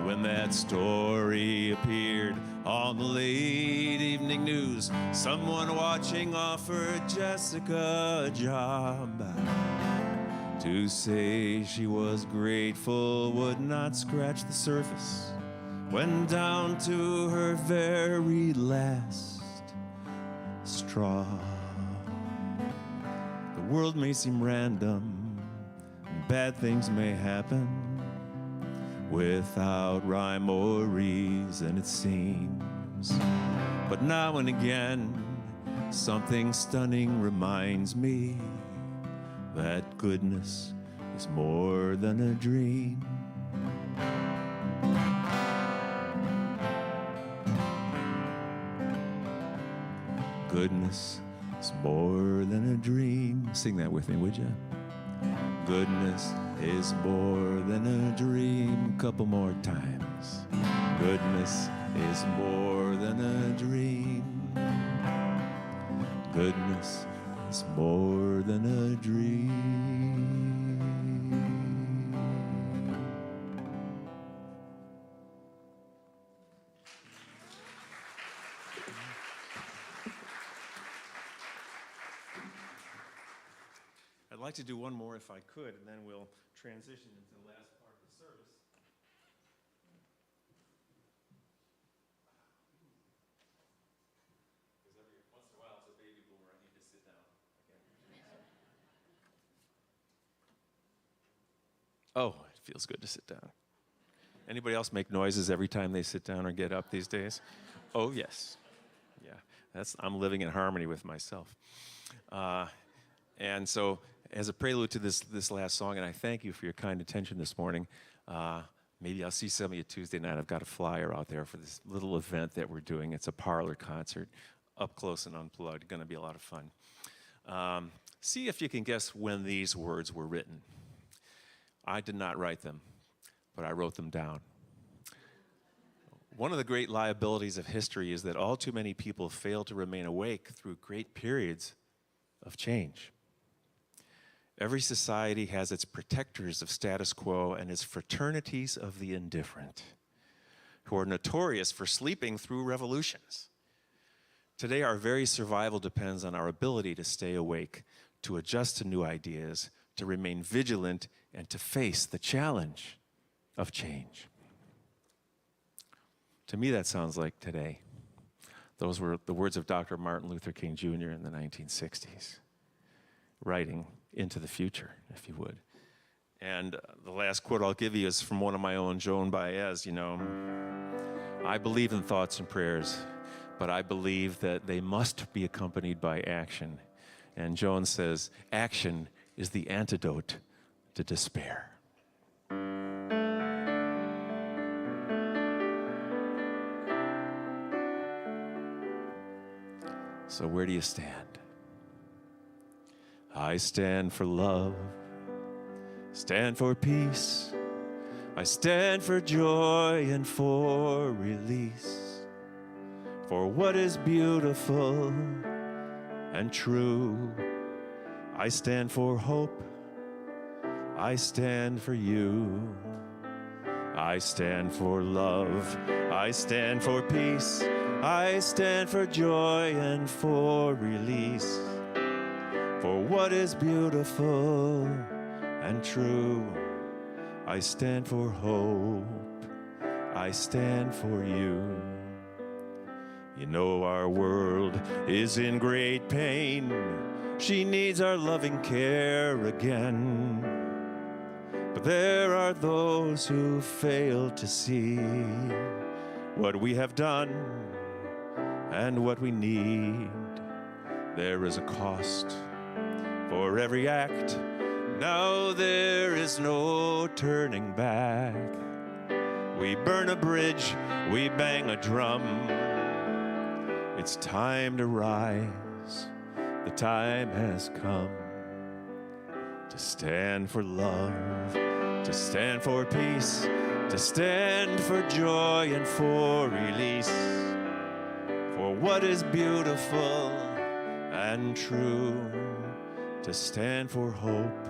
When that story appeared on the late evening news, someone watching offered Jessica a job. To say she was grateful would not scratch the surface. Went down to her very last straw. The world may seem random, bad things may happen without rhyme or reason, it seems. But now and again, something stunning reminds me that goodness is more than a dream. Goodness is more than a dream. Sing that with me, would you? Goodness is more than a dream. Couple more times. Goodness is more than a dream. Goodness is more than a dream. I'd like to do one more if I could, and then we'll transition into the last part of the service. Because every once in a while, as a baby boomer, I need to sit down again. Oh, it feels good to sit down. Anybody else make noises every time they sit down or get up these days? Oh, yes. Yeah, I'm living in harmony with myself. And so, as a prelude to this last song, and I thank you for your kind attention this morning. Maybe I'll see some of you Tuesday night. I've got a flyer out there for this little event that we're doing. It's a parlor concert, up close and unplugged. Going to be a lot of fun. See if you can guess when these words were written. I did not write them, but I wrote them down. One of the great liabilities of history is that all too many people fail to remain awake through great periods of change. Every society has its protectors of status quo and its fraternities of the indifferent, who are notorious for sleeping through revolutions. Today, our very survival depends on our ability to stay awake, to adjust to new ideas, to remain vigilant, and to face the challenge of change. To me, that sounds like today. Those were the words of Dr. Martin Luther King Jr. in the 1960s, writing into the future, if you would. And the last quote I'll give you is from one of my own, Joan Baez, I believe in thoughts and prayers, but I believe that they must be accompanied by action. And Joan says, action is the antidote to despair. So where do you stand? I stand for love, stand for peace. I stand for joy and for release, for what is beautiful and true. I stand for hope. I stand for you. I stand for love. I stand for peace. I stand for joy and for release, for what is beautiful and true. I stand for hope. I stand for you. You know our world is in great pain. She needs our loving care again. But there are those who fail to see what we have done and what we need. There is a cost for every act. Now there is no turning back. We burn a bridge, we bang a drum. It's time to rise. The time has come to stand for love, to stand for peace, to stand for joy and for release, for what is beautiful and true, to stand for hope,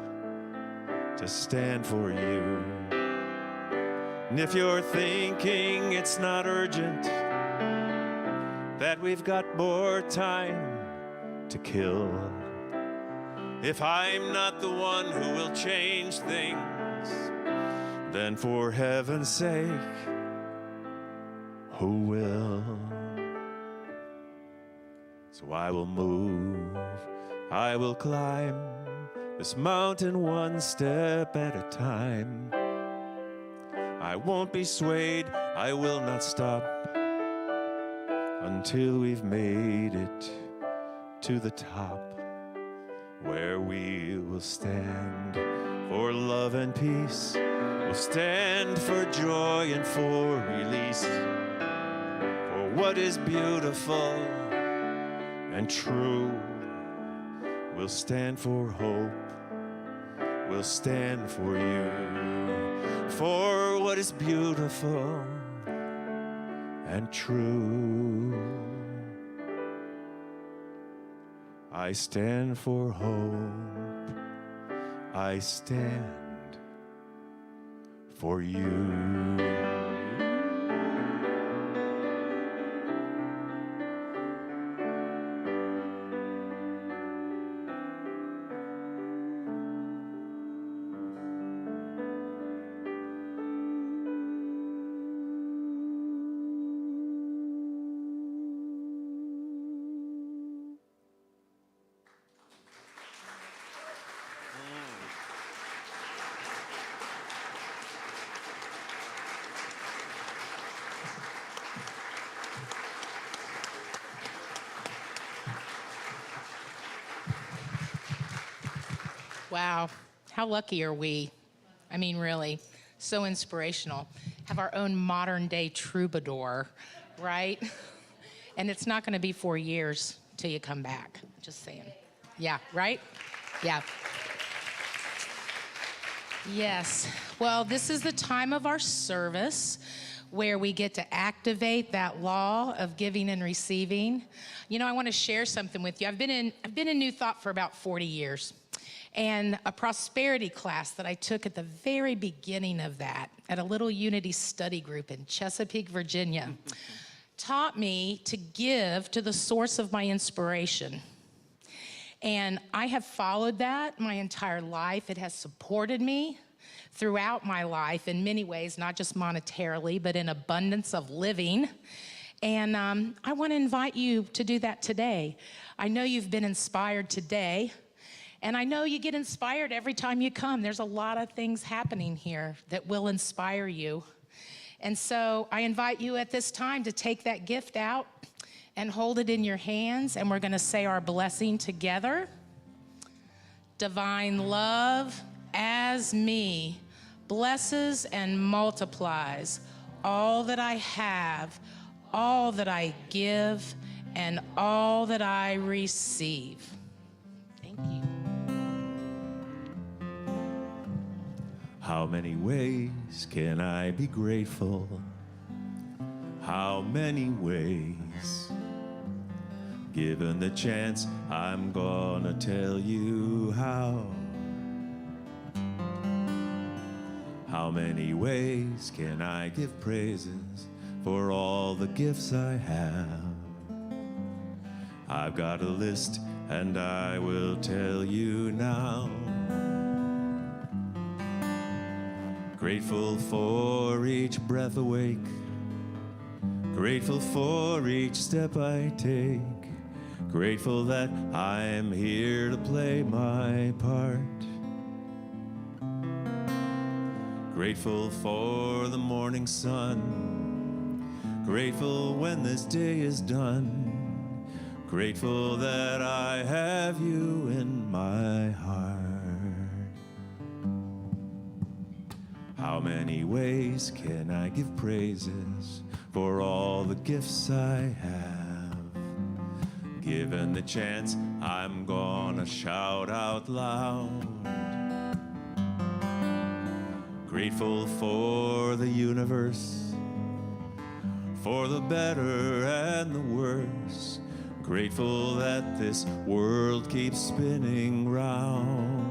to stand for you. And if you're thinking it's not urgent, that we've got more time to kill, if I'm not the one who will change things, then for heaven's sake, who will? So I will move, I will climb this mountain one step at a time. I won't be swayed, I will not stop until we've made it to the top, where we will stand for love and peace. We'll stand for joy and for release, for what is beautiful and true. We'll stand for hope. We'll stand for you, for what is beautiful and true. I stand for hope. I stand for you. Wow, how lucky are we? I mean, really, so inspirational. Have our own modern day troubadour, right? And it's not gonna be 4 years till you come back, just saying. Yeah, right? Yeah. Yes, well, this is the time of our service where we get to activate that law of giving and receiving. You know, I wanna share something with you. I've been in New Thought for about 40 years. And a prosperity class that I took at the very beginning of that at a little Unity study group in Chesapeake, Virginia, taught me to give to the source of my inspiration. And I have followed that my entire life. It has supported me throughout my life in many ways, not just monetarily, but in abundance of living. And I want to invite you to do that today. I know you've been inspired today. And I know you get inspired every time you come. There's a lot of things happening here that will inspire you. And so I invite you at this time to take that gift out and hold it in your hands, and we're going to say our blessing together. Divine love as me blesses and multiplies all that I have, all that I give, and all that I receive. Thank you. How many ways can I be grateful? How many ways? Given the chance, I'm gonna tell you how. How many ways can I give praises for all the gifts I have? I've got a list and I will tell you now. Grateful for each breath awake, grateful for each step I take, grateful that I'm here to play my part. Grateful for the morning sun, grateful when this day is done, grateful that I have you in my heart. How many ways can I give praises for all the gifts I have? Given the chance, I'm gonna shout out loud. Grateful for the universe, for the better and the worse. Grateful that this world keeps spinning round.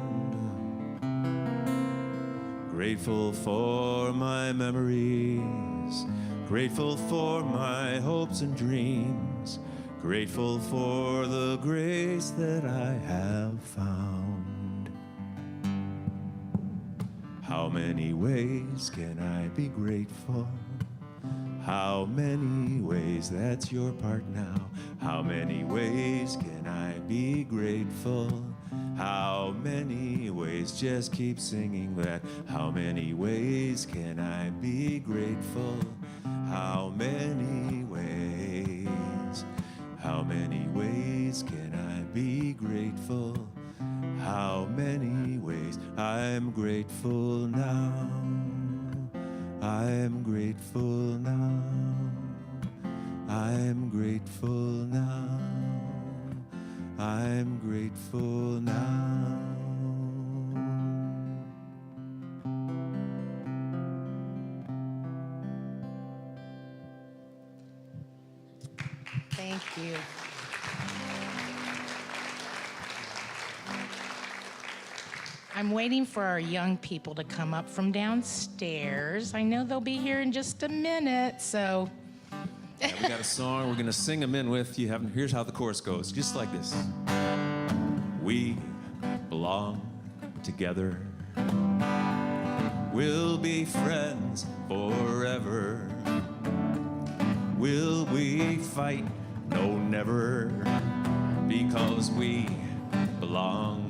Grateful for my memories, grateful for my hopes and dreams, grateful for the grace that I have found. How many ways can I be grateful? How many ways? That's your part now. How many ways can I be grateful? How many ways? Just keep singing that. How many ways can I be grateful? How many ways? How many ways can I be grateful? How many ways? I'm grateful now. I'm grateful now. I'm grateful now. I'm grateful now. Thank you. I'm waiting for our young people to come up from downstairs. I know they'll be here in just a minute, so. Yeah, we got a song we're gonna sing them in with. Here's how the chorus goes, just like this. We belong together. We'll be friends forever. Will we fight? No, never. Because we belong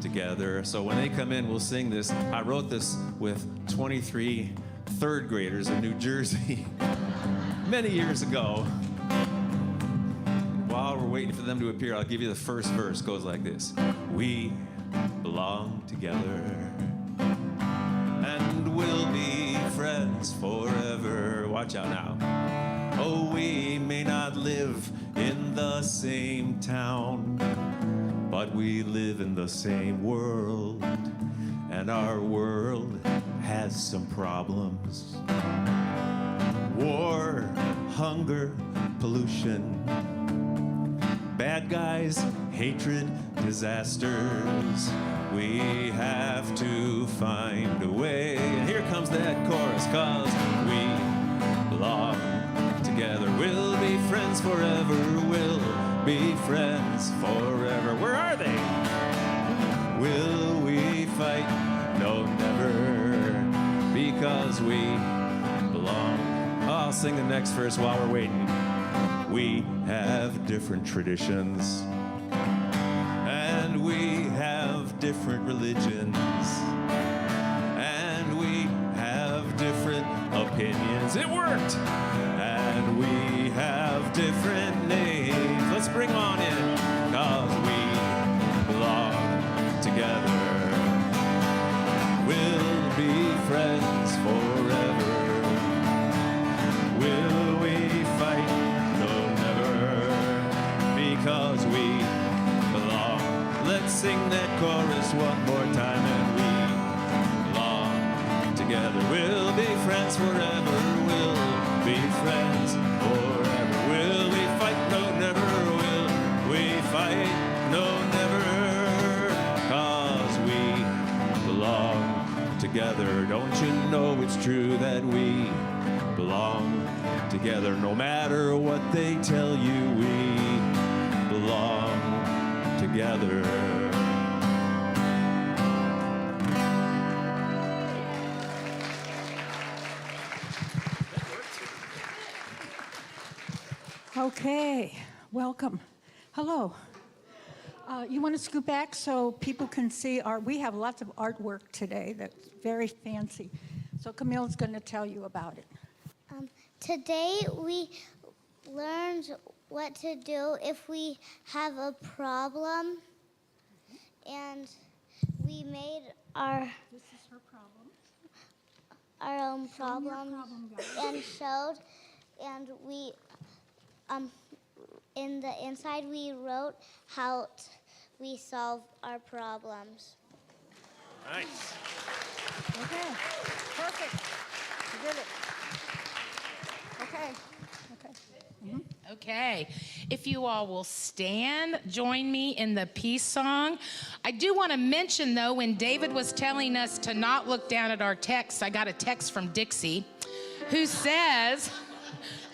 together. So when they come in, we'll sing this. I wrote this with 23 third graders in New Jersey many years ago. While we're waiting for them to appear, I'll give you the first verse. It goes like this. We belong together and we'll be friends forever. Watch out now. Oh, we may not live in the same town, but we live in the same world, and our world has some problems. War, hunger, pollution, bad guys, hatred, disasters. We have to find a way. And here comes that chorus, 'cause we belong together. We'll be friends forever. We'll be friends forever. Where are they? Will we fight? No, never. Because we belong. I'll sing the next verse while we're waiting. We have different traditions, and we have different religions, and we have different opinions. friends. It worked. And we have different names. Let's bring 'em on in. 'Cause we belong together. We'll be friends forever. Will we fight? No, never. Because we belong. Let's sing that chorus one more time. And we belong together. We'll be friends forever. We'll be friends forever. Will we fight? No, never. Will we fight? No, never. 'Cause we belong together. Don't you know it's true that we belong together? No matter what they tell you, we belong together. Okay, welcome. Hello. You want to scoot back so people can see we have lots of artwork today that's very fancy. So Camille's going to tell you about it. Today we learned what to do if we have a problem, and we made This is her problem. our own problems and showed, and we in the inside we wrote how we solve our problems. Nice. Okay, perfect. You did it. Okay, okay. Okay, if you all will stand, join me in the peace song. I do want to mention, though, when David was telling us to not look down at our text, I got a text from Dixie who says,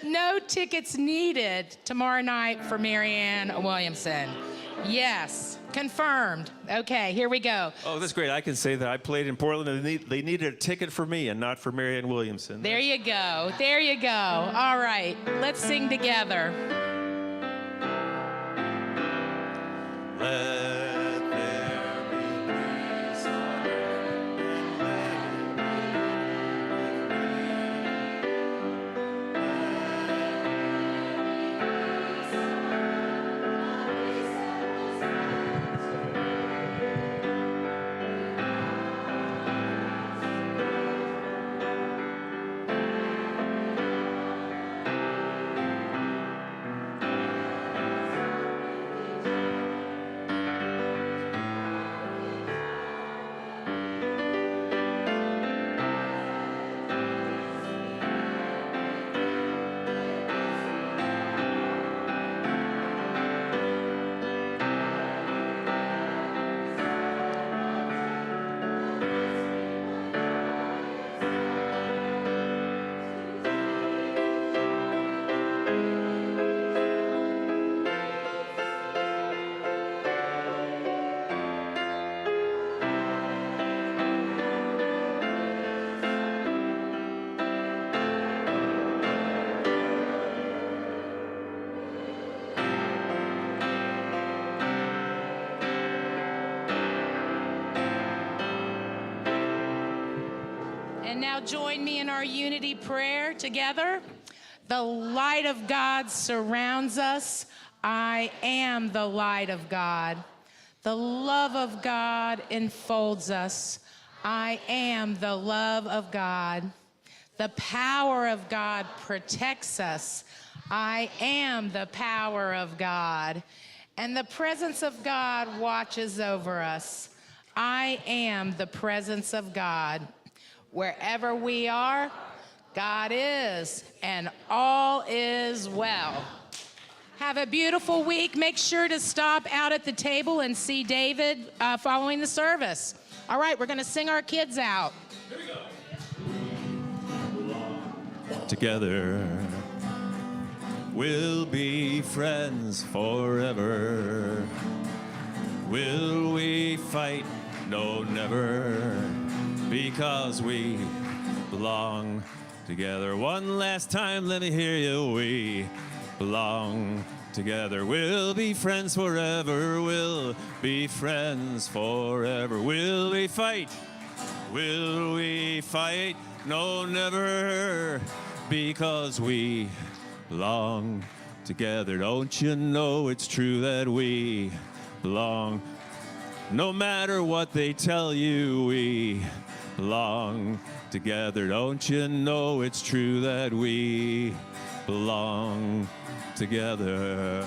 no tickets needed tomorrow night for Marianne Williamson. Yes, confirmed. Okay, here we go. Oh, that's great. I can say that I played in Portland and they needed a ticket for me and not for Marianne Williamson. There you go. There you go. All right, let's sing together. Let there be peace on earth, and And now join me in our unity prayer together. The light of God surrounds us. I am the light of God. The love of God enfolds us. I am the love of God. The power of God protects us. I am the power of God. And the presence of God watches over us. I am the presence of God. Wherever we are, God is, and all is well. Have a beautiful week. Make sure to stop out at the table and see David following the service. All right, we're going to sing our kids out. Here we go. Together, we'll be friends forever. Will we fight? No, never. Because we belong together. One last time, let me hear you. We belong together. We'll be friends forever. We'll be friends forever. Will we fight? Will we fight? No, never. because we belong together. Don't you know it's true that we belong? No matter what they tell you, we belong together. Don't you know it's true that we belong together?